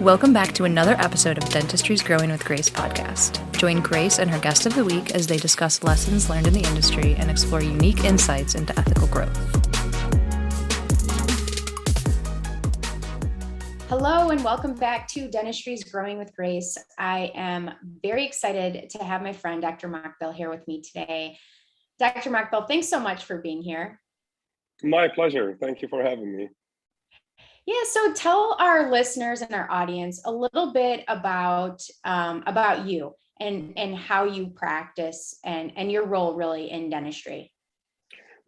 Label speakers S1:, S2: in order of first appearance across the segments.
S1: Welcome back to another episode of Dentistry's Growing with Grace podcast. Join Grace and her guest of the week as they discuss lessons learned in the industry and explore unique insights into ethical growth.
S2: Hello and welcome back to Dentistry's Growing with Grace. I am very excited to have my friend Dr. Mokbil here with me today. Dr. Mokbil, thanks so much for being here.
S3: My pleasure. Thank you for having me.
S2: Yeah, so tell our listeners and our audience a little bit about you and how you practice and your role really in dentistry.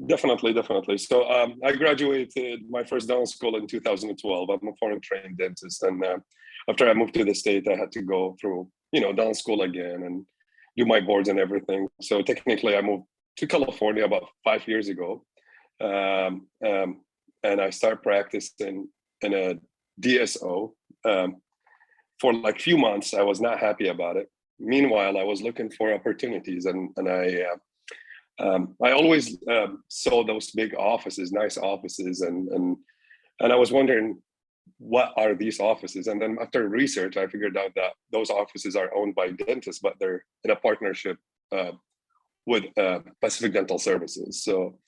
S3: Definitely. So I graduated my first dental school in 2012. I'm a foreign trained dentist, and after I moved to the state, I had to go through dental school again and do my boards and everything. So technically, I moved to California about 5 years ago, and I started practicing in a DSO. For like few months, I was not happy about it. Meanwhile, I was looking for opportunities, and I always saw those big offices, nice offices, and I was wondering, what are these offices? And then after research, I figured out that those offices are owned by dentists, but they're in a partnership with Pacific Dental Services. So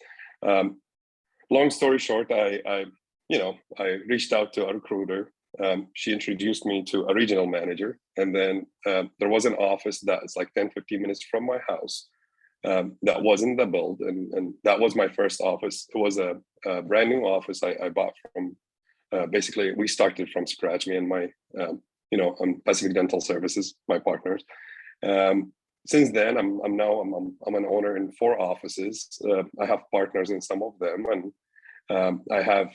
S3: long story short, I reached out to a recruiter. She introduced me to a regional manager, and then there was an office that is like 10-15 minutes from my house. That was in the build, and that was my first office. It was a brand new office I bought from. Basically, we started from scratch. Me and my, Pacific Dental Services, my partners. Since then, I'm an owner in 4 offices. I have partners in some of them, and I have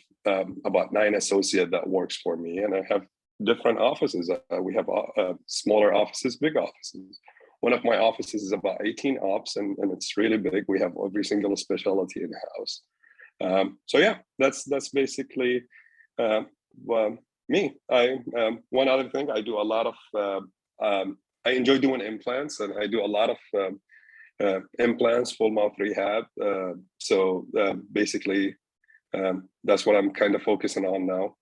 S3: about 9 associates that works for me, and I have different offices. We have smaller offices, big offices. One of my offices is about 18 ops, and it's really big. We have every single specialty in the house. So yeah, that's basically me. One other thing, I do a lot of. I enjoy doing implants, and I do a lot of implants, full mouth rehab. So basically, that's what I'm kind of focusing on now.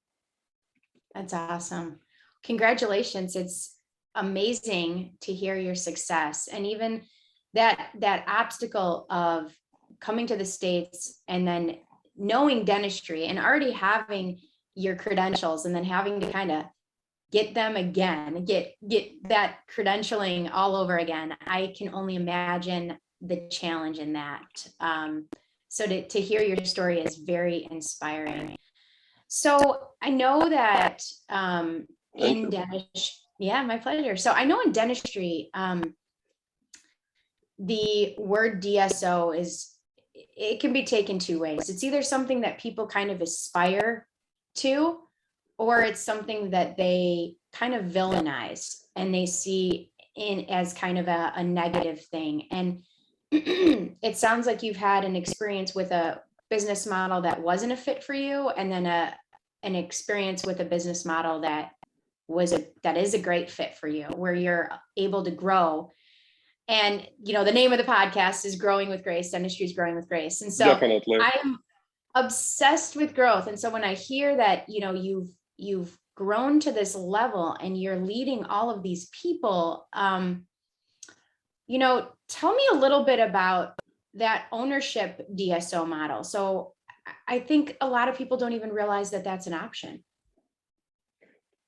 S2: That's awesome. Congratulations. It's amazing to hear your success, and even that obstacle of coming to the States and then knowing dentistry and already having your credentials and then having to kind of get them again, get that credentialing all over again. I can only imagine the challenge in that. So to hear your story is very inspiring. So I know that in dentistry, yeah, my pleasure. So I know in dentistry, the word DSO it can be taken 2 ways. It's either something that people kind of aspire to, or it's something that they kind of villainize and they see in as kind of a negative thing. And it sounds like you've had an experience with a business model that wasn't a fit for you, and then an experience with a business model that is a great fit for you, where you're able to grow. And the name of the podcast is Growing with Grace. Dentistry is Growing with Grace. And so
S3: Definitely.
S2: I'm obsessed with growth. And so when I hear that you've grown to this level and you're leading all of these people, tell me a little bit about that ownership DSO model. So I think a lot of people don't even realize that that's an option.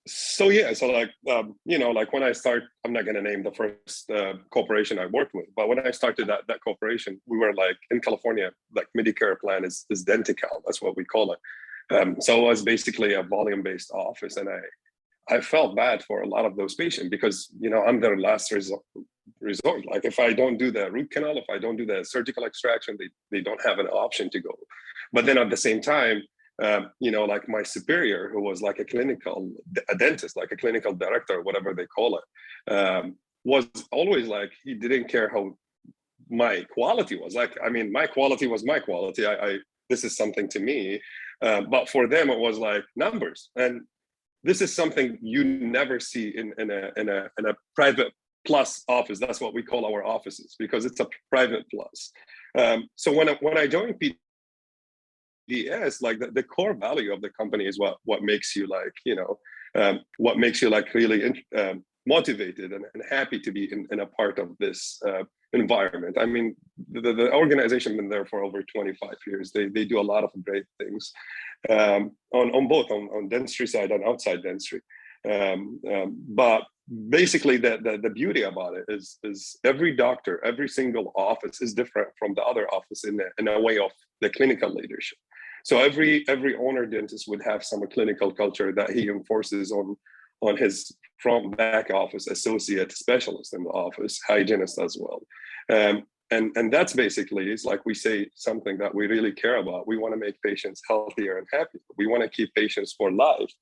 S3: So yeah, so like when I start, I'm not going to name the first corporation I worked with, but when I started that corporation, we were like in California, like Medicare plan is Denti-Cal, that's what we call it. So it was basically a volume-based office, and I felt bad for a lot of those patients because I'm their last resort. Like if I don't do the root canal, if I don't do the surgical extraction, they don't have an option to go. But then at the same time, like my superior, who was like a dentist, like a clinical director, whatever they call it, was always like, he didn't care how my quality was. Like, I mean, my quality was my quality. This is something to me, but for them, it was like numbers. And this is something you never see in a private plus office. That's what we call our offices, because it's a private plus. So when I joined PDS, like the core value of the company is what makes you like, what makes you like really motivated and happy to be in a part of this environment. I mean, the organization been there for over 25 years. They do a lot of great things on both on dentistry side and outside dentistry. But basically, the beauty about it is every doctor, every single office is different from the other office in a way of the clinical leadership. So every owner dentist would have some clinical culture that he enforces on his front back office associate specialist in the office, hygienist as well. And that's basically, it's like we say something that we really care about. We want to make patients healthier and happier. We want to keep patients for life.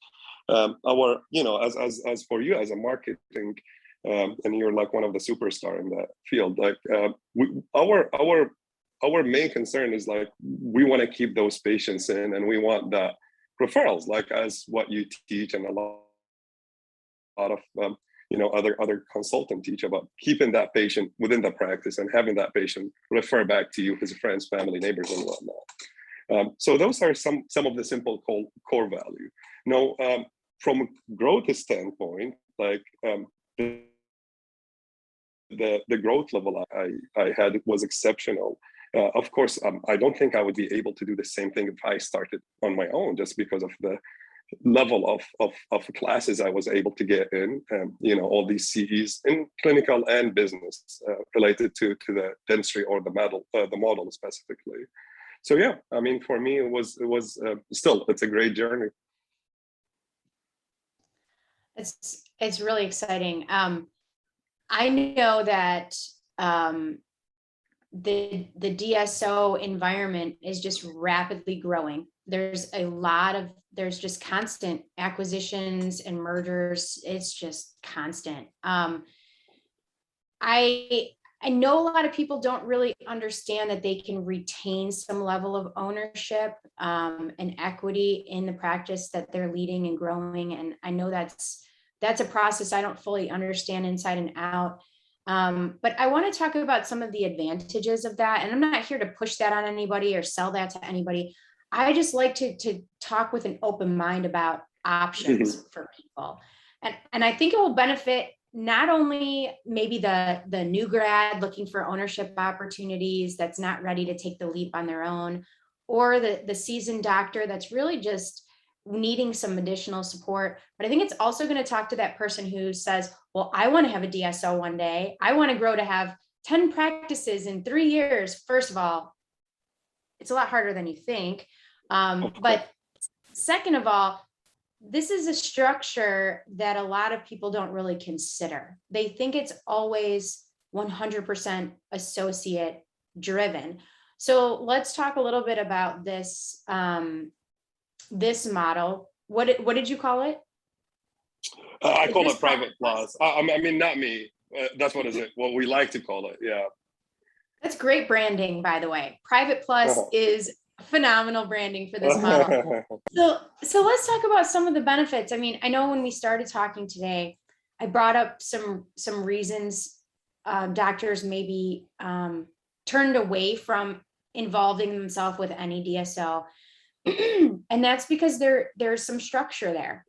S3: Our, you know, as for you as a marketing, and you're like one of the superstar in that field, like our main concern is like, we want to keep those patients in, and we want that referrals, like as what you teach and a lot of you know, other consultants teach about keeping that patient within the practice and having that patient refer back to you, his friends, family, neighbors, and whatnot. So those are some of the simple core value. Now, from a growth standpoint, like the growth level I had was exceptional. Of course, I don't think I would be able to do the same thing if I started on my own, just because of the level of classes I was able to get in, you know, all these CEs in clinical and business related to the dentistry or the model specifically. So yeah, I mean, for me, it was still, it's a great journey.
S2: It's really exciting. I know that the DSO environment is just rapidly growing. There's just constant acquisitions and mergers. It's just constant. I know a lot of people don't really understand that they can retain some level of ownership and equity in the practice that they're leading and growing. And I know that's a process I don't fully understand inside and out. But I want to talk about some of the advantages of that. And I'm not here to push that on anybody or sell that to anybody. I just like to talk with an open mind about options for people. And I think it will benefit not only maybe the new grad looking for ownership opportunities that's not ready to take the leap on their own, or the seasoned doctor that's really just needing some additional support. But I think it's also going to talk to that person who says, well, I want to have a DSO one day. I want to grow to have 10 practices in 3 years. First of all, it's a lot harder than you think. But second of all, this is a structure that a lot of people don't really consider. They think it's always 100% associate driven. So let's talk a little bit about this, this model. What did you call it?
S3: I call it private plus. I mean, not me. That's what is it? What we like to call it. Yeah.
S2: That's great branding, by the way. Private plus is phenomenal branding for this model. So let's talk about some of the benefits. I mean, I know when we started talking today, I brought up some reasons doctors maybe turned away from involving themselves with any DSO. And that's because there's some structure there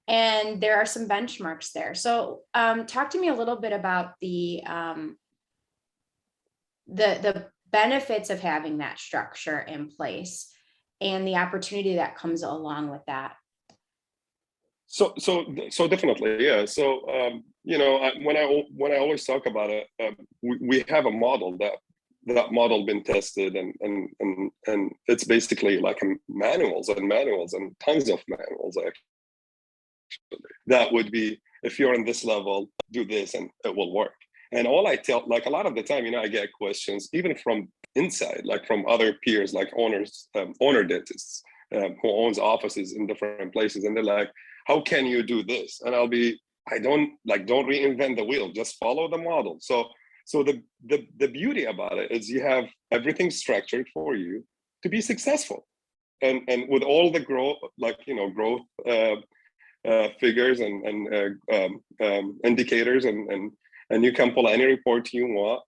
S2: and there are some benchmarks there. So talk to me a little bit about the benefits of having that structure in place and the opportunity that comes along with that.
S3: So definitely, yeah. So you know, when I always talk about it, we have a model that model been tested, and it's basically like manuals and tons of manuals actually. That would be, if you're on this level, do this and it will work. And all I tell, like a lot of the time, you know, I get questions even from inside, like from other peers, like owner dentists who owns offices in different places, and they're like, "How can you do this?" And I'll be, don't reinvent the wheel, just follow the model. So the beauty about it is you have everything structured for you to be successful, and with all the growth, like, you know, growth figures and indicators, and you can pull any report you want.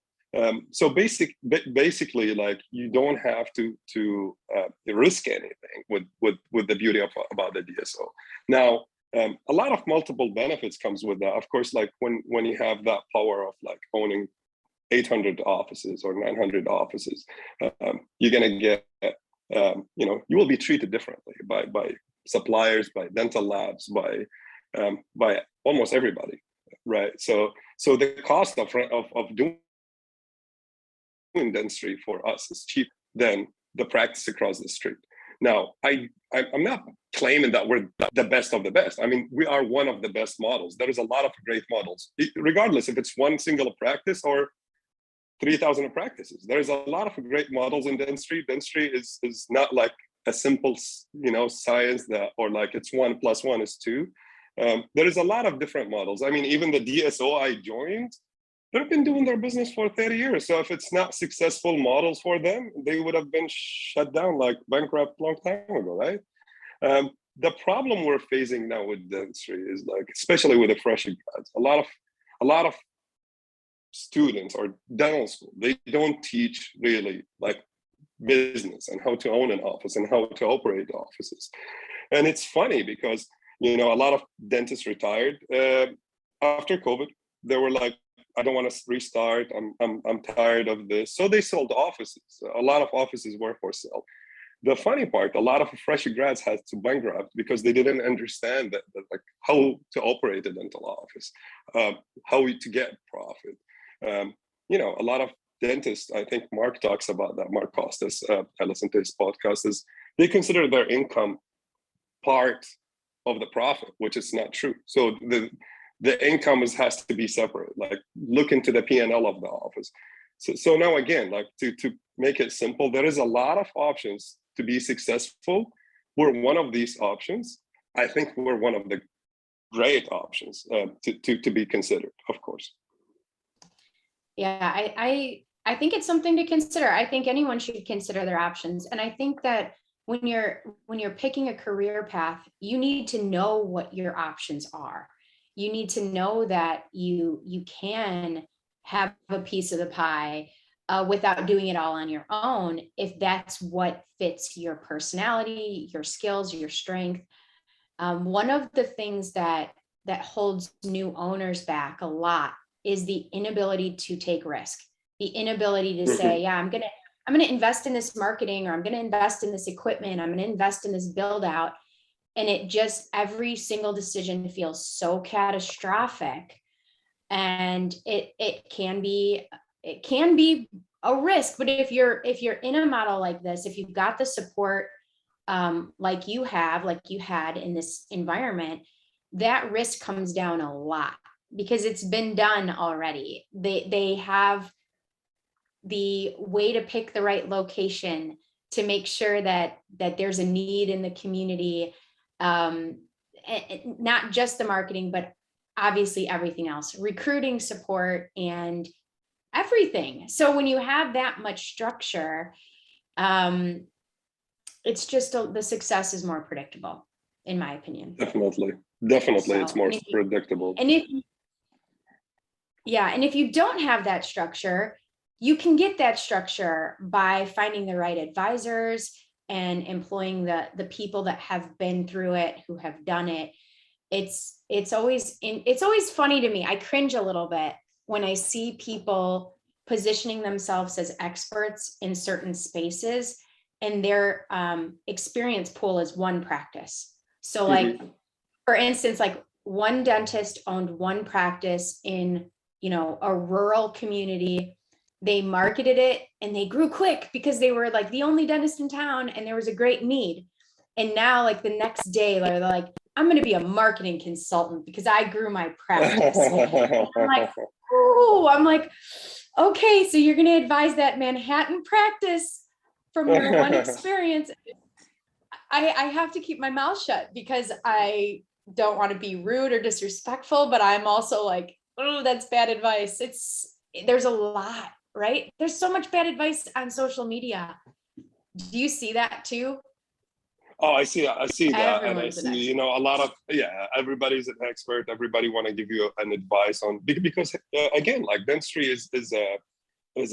S3: So basically, like, you don't have to risk anything with the beauty about the DSO. Now, A lot of multiple benefits comes with that. Of course, like when you have that power of like owning 800 offices or 900 offices, you're gonna get, you will be treated differently by suppliers, by dental labs, by almost everybody, right? So the cost of doing dentistry for us is cheap than the practice across the street. Now, I'm not claiming that we're the best of the best. I mean, we are one of the best models. There is a lot of great models, regardless if it's one single practice or 3,000 practices. There's a lot of great models in dentistry. Dentistry is not like a simple, science that, or like it's 1 + 1 = 2. There is a lot of different models. I mean, even the DSO I joined, they've been doing their business for 30 years. So if it's not successful models for them, they would have been shut down, like bankrupt long time ago, right? The problem we're facing now with dentistry is like, especially with the fresh grads, a lot of students or dental school, they don't teach really like business and how to own an office and how to operate offices. And it's funny because, a lot of dentists retired after COVID. They were like, I don't want to restart. I'm tired of this. So they sold offices. A lot of offices were for sale. The funny part, a lot of fresh grads had to bankrupt because they didn't understand that like how to operate a dental office, how to get profit. A lot of dentists, I think Mark talks about that. Mark Costas, I listened to his podcast, is they consider their income part of the profit, which is not true. So the income has to be separate. Like look into the P&L of the office. So now again, like to make it simple, there is a lot of options to be successful. We're one of these options. I think we're one of the great options to be considered, of course.
S2: Yeah, I think it's something to consider. I think anyone should consider their options. And I think that when you're picking a career path, you need to know what your options are. You need to know that you can have a piece of the pie without doing it all on your own, if that's what fits your personality, your skills, your strength. One of the things that holds new owners back a lot is the inability to take risk, the inability to say, yeah, I'm gonna invest in this marketing, or I'm gonna invest in this equipment, I'm gonna invest in this build out. And it just, every single decision feels so catastrophic. And it can be a risk. But if you're in a model like this, if you've got the support like you had in this environment, that risk comes down a lot because it's been done already. They have the way to pick the right location to make sure that there's a need in the community. Not just the marketing, but obviously everything else, recruiting, support, and everything. So when you have that much structure, it's just the success is more predictable, in my opinion.
S3: Definitely, so, it's more predictable.
S2: And if you don't have that structure, you can get that structure by finding the right advisors and employing the people that have been through it, who have done it. It's always funny to me. I cringe a little bit when I see people positioning themselves as experts in certain spaces and their experience pool is one practice. So like, for instance, like one dentist owned one practice in, a rural community. They marketed it and they grew quick because they were like the only dentist in town and there was a great need. And now like the next day, they're like, I'm going to be a marketing consultant because I grew my practice. I'm like, okay, so you're going to advise that Manhattan practice from your one experience. I have to keep my mouth shut because I don't want to be rude or disrespectful, but I'm also like, oh, that's bad advice. There's a lot, right? There's so much bad advice on social media. Do you see that too?
S3: Oh, I see that. And I
S2: Everyone's
S3: see, a lot of, everybody's an expert. Everybody want to give you an advice on, because again, like dentistry is a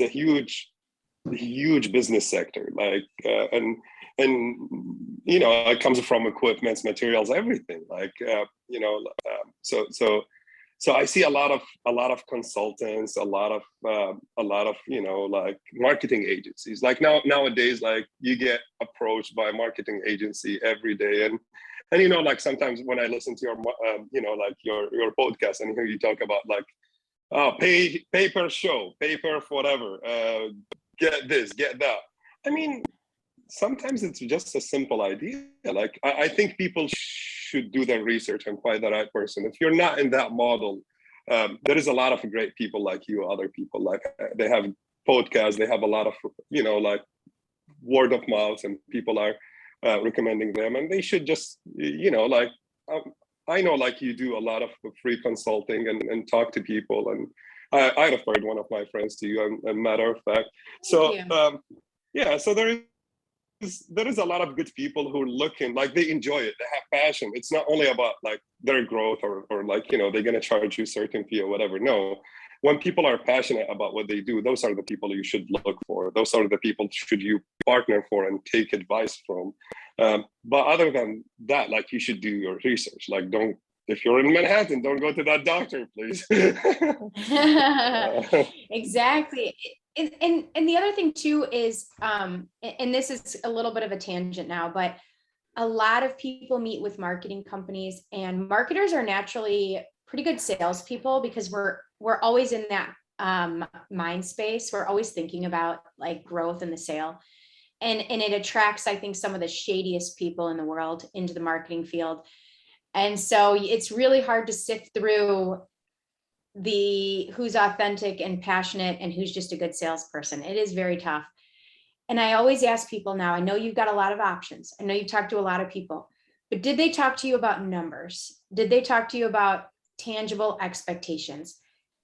S3: huge huge business sector, like and it comes from equipments, materials, everything, like so I see a lot of consultants, a lot of like marketing agencies. Like nowadays, like you get approached by a marketing agency every day, and like sometimes when I listen to your like your podcast and hear you talk about like, oh, pay per show, pay per whatever, get this, get that. I mean, sometimes it's just a simple idea. Like I think people should do their research and find the right person. If you're not in that model, there is a lot of great people like you, other people, like they have podcasts, they have a lot of like word of mouth, and people are recommending them, and they should just like I know like you do a lot of free consulting and talk to people, and I referred one of my friends to you, a matter of fact. So yeah, so there is a lot of good people who are looking, like they enjoy it, they have passion. It's not only about like their growth or like they're going to charge you certain fee or whatever. No, when people are passionate about what they do, those are the people you should look for. Those are the people should you partner for and take advice from. But other than that, like you should do your research. Like if you're in Manhattan, don't go to that doctor, please.
S2: Exactly. And the other thing too is, and this is a little bit of a tangent now, but a lot of people meet with marketing companies, and marketers are naturally pretty good salespeople because we're always in that mind space. We're always thinking about like growth and the sale. And it attracts, I think, some of the shadiest people in the world into the marketing field. And so it's really hard to sift through who's authentic and passionate and who's just a good salesperson. It is very tough. And I always ask people now, I know you've got a lot of options. I know you've talked to a lot of people, but did they talk to you about numbers? Did they talk to you about tangible expectations?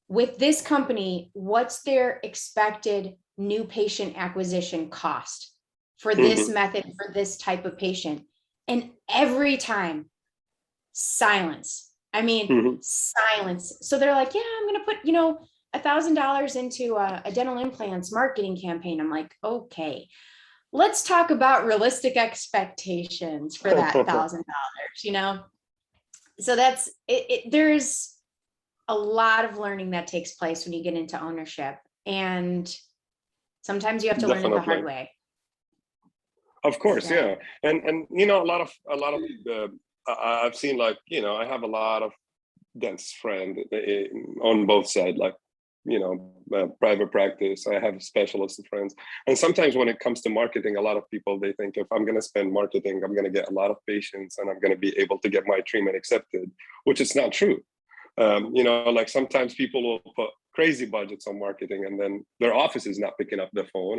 S2: With this company, what's their expected new patient acquisition cost for this method, for this type of patient? And every time, silence. I mean, silence. So they're like, yeah, I'm going to put, $1,000 into a dental implants marketing campaign. I'm like, okay, let's talk about realistic expectations for that $1,000, So that's it. There's a lot of learning that takes place when you get into ownership, and sometimes you have to learn it the hard way.
S3: Of course, yeah. And a lot of I've seen, like, I have a lot of dentist friends on both sides, like, private practice. I have specialist friends. And sometimes when it comes to marketing, a lot of people, they think if I'm going to spend marketing, I'm going to get a lot of patients and I'm going to be able to get my treatment accepted, which is not true. Like sometimes people will put crazy budgets on marketing and then their office is not picking up the phone,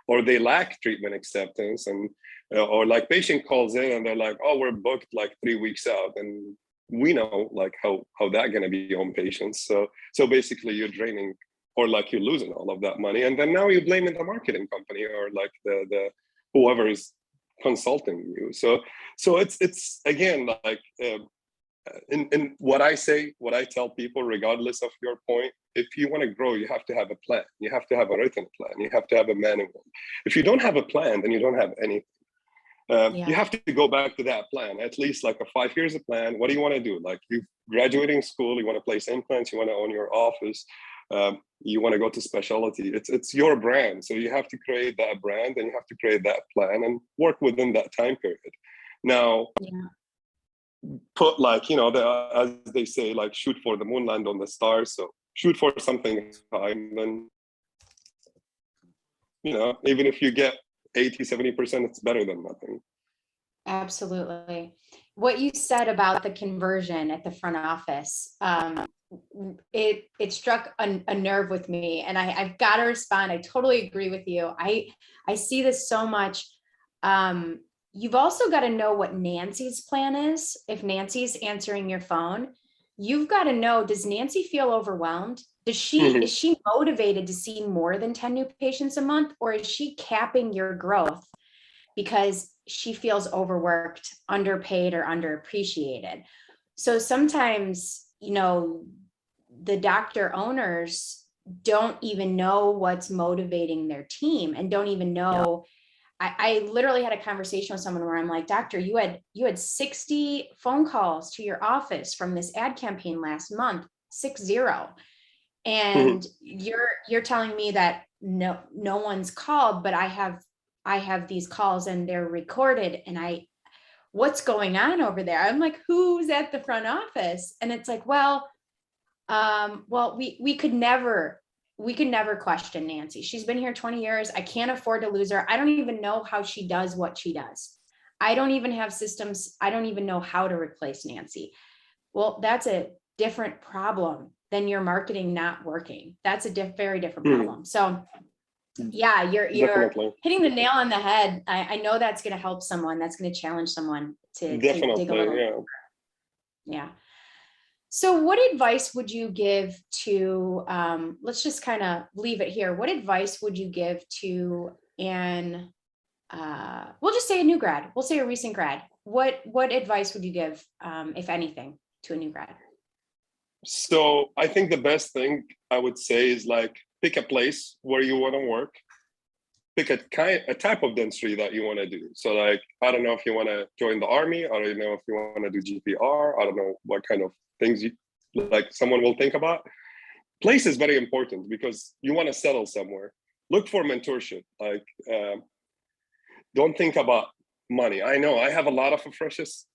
S3: or they lack treatment acceptance, and or like patient calls in and they're like, oh, we're booked like 3 weeks out, and we know like how that going to be on patients. So basically you're draining, or like you're losing all of that money, and then now you're blaming the marketing company or like the whoever is consulting you. So it's again like in what I tell people, regardless of your point, if you want to grow, you have to have a plan. You have to have a written plan. You have to have a manual. If you don't have a plan, then you don't have anything. You have to go back to that plan, at least like a 5 years of plan. What do you want to do? Like, you graduating school, you want to place implants, you want to own your office, you want to go to specialty. It's your brand. So you have to create that brand and you have to create that plan and work within that time period. Now, put like, as they say, like shoot for the moon, land on the stars. So shoot for something high, and then, even if you get 80-70%, it's better than nothing.
S2: Absolutely. What you said about the conversion at the front office, it struck a nerve with me, and I've got to respond. I totally agree with you. I see this so much. You've also got to know what Nancy's plan is. If Nancy's answering your phone, you've got to know, does Nancy feel overwhelmed? Is she motivated to see more than 10 new patients a month, or is she capping your growth because she feels overworked, underpaid, or underappreciated? So sometimes, the doctor owners, don't even know what's motivating their team and don't even know. I literally had a conversation with someone where I'm like, doctor, you had 60 phone calls to your office from this ad campaign last month, 60. And you're telling me that no one's called, but I have these calls and they're recorded, and what's going on over there? I'm like, who's at the front office? And it's like, well, we could never question Nancy. She's been here 20 years. I can't afford to lose her. I don't even know how she does what she does. I don't even have systems. I don't even know how to replace Nancy. Well, that's a different problem than your marketing not working. That's a very different problem. So yeah, you're hitting the nail on the head. I know that's going to help someone. That's going to challenge someone to dig a little. Yeah. So what advice would you give to, let's just kind of leave it here. What advice would you give to we'll just say a new grad, we'll say a recent grad. What advice would you give, if anything, to a new grad?
S3: So I think the best thing I would say is like, pick a place where you want to work, pick a type of dentistry that you want to do. So like, I don't know if you want to join the army, I don't know if you want to do GPR, I don't know what kind of things like someone will think about. Place is very important because you want to settle somewhere. Look for mentorship. Like, don't think about money. I know I have a lot of freshest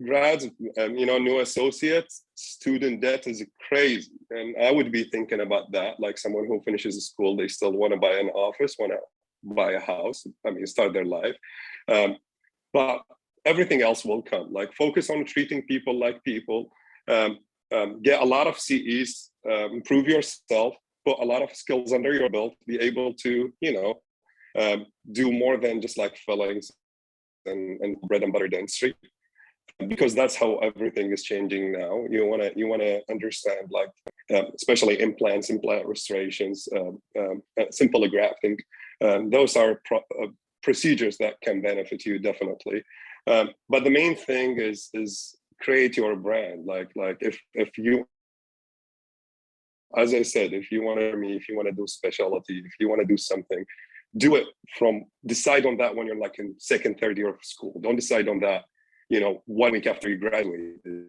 S3: grads, new associates. Student debt is crazy, and I would be thinking about that. Like someone who finishes school, they still want to buy an office, want to buy a house. Start their life, but everything else will come. Like focus on treating people like people. Get a lot of CEs, improve yourself, put a lot of skills under your belt, be able to, do more than just like fillings and bread and butter dentistry, because that's how everything is changing now. You wanna understand, like, especially implants, implant restorations, simple grafting. Those are procedures that can benefit you definitely. But the main thing is create your brand. Like if you, as I said, if you want to do specialty, if you want to do something, do it decide on that when you're like in second, third year of school. Don't decide on that, 1 week after you graduated.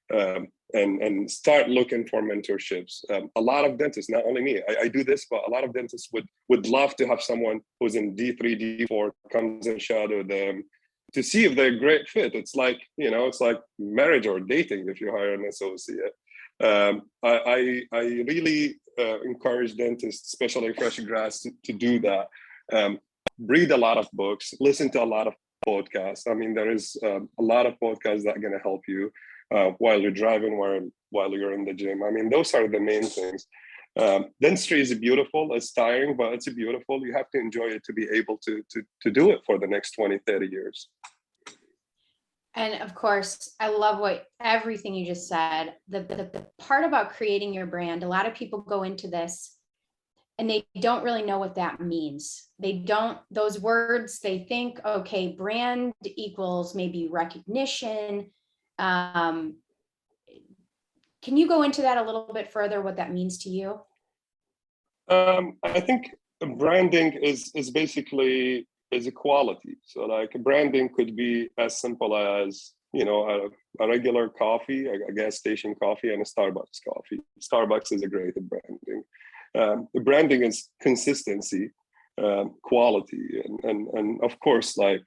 S3: And start looking for mentorships. A lot of dentists, not only me, I do this, but a lot of dentists would love to have someone who's in D3, D4 comes and shadow them to see if they're a great fit. It's like, it's like marriage or dating if you hire an associate. I really encourage dentists, especially fresh grads, to do that. Read a lot of books, listen to a lot of podcasts. There is a lot of podcasts that are going to help you while you're driving, while you're in the gym. Those are the main things. Dentistry is beautiful. It's tiring, but it's beautiful. You have to enjoy it to be able to do it for the next 20, 30 years.
S2: And of course, I love everything you just said. The part about creating your brand, a lot of people go into this and they don't really know what that means. Those words, they think, okay, brand equals maybe recognition. Can you go into that a little bit further, what that means to you?
S3: I think branding is basically is a quality. So like branding could be as simple as, a regular coffee, a gas station coffee, and a Starbucks coffee. Starbucks is a great branding. The branding is consistency, quality, and of course, like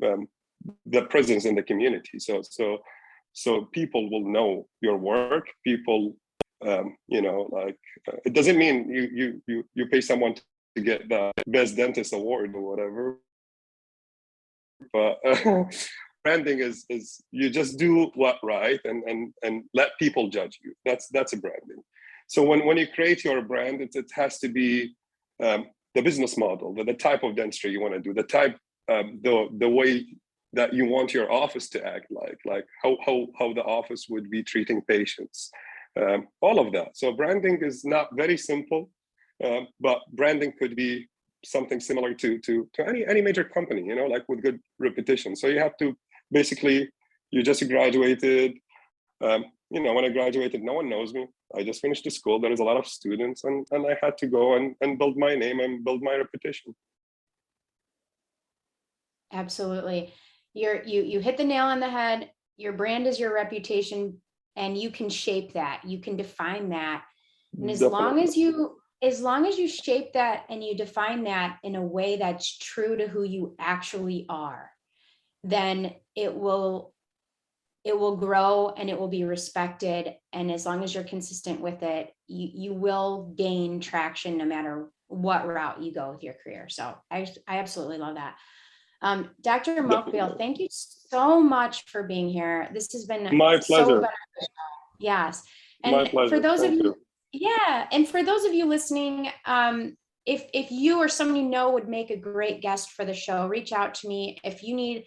S3: the presence in the community. So people will know your work. People, it doesn't mean you pay someone to get the best dentist award or whatever, but branding is you just do what right and let people judge you. That's a branding. So when you create your brand, it has to be the business model, the type of dentistry you want to do, the type, the way that you want your office to act, like how the office would be treating patients, all of that. So branding is not very simple, but branding could be something similar to any major company, like with good reputation. So you have to basically, you just graduated, when I graduated, no one knows me. I just finished the school. There is a lot of students, and I had to go and build my name and build my reputation.
S2: Absolutely. You hit the nail on the head. Your brand is your reputation, and you can shape that. You can define that. And as long as you shape that and you define that in a way that's true to who you actually are, then it will grow and it will be respected. And as long as you're consistent with it, you will gain traction no matter what route you go with your career. So I absolutely love that. Dr. Mokbil, thank you so much for being here. This has been
S3: my pleasure.
S2: So yes. And
S3: my pleasure.
S2: For those
S3: Thank
S2: of
S3: you.
S2: Yeah. And for those of you listening, if you or someone you know would make a great guest for the show, reach out to me. If you need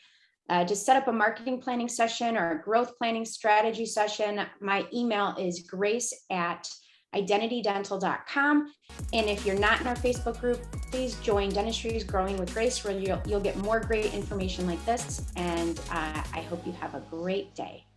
S2: to set up a marketing planning session or a growth planning strategy session, my email is grace@identitydental.com. And if you're not in our Facebook group, please join Dentistry is Growing with Grace, where you'll get more great information like this. And I hope you have a great day.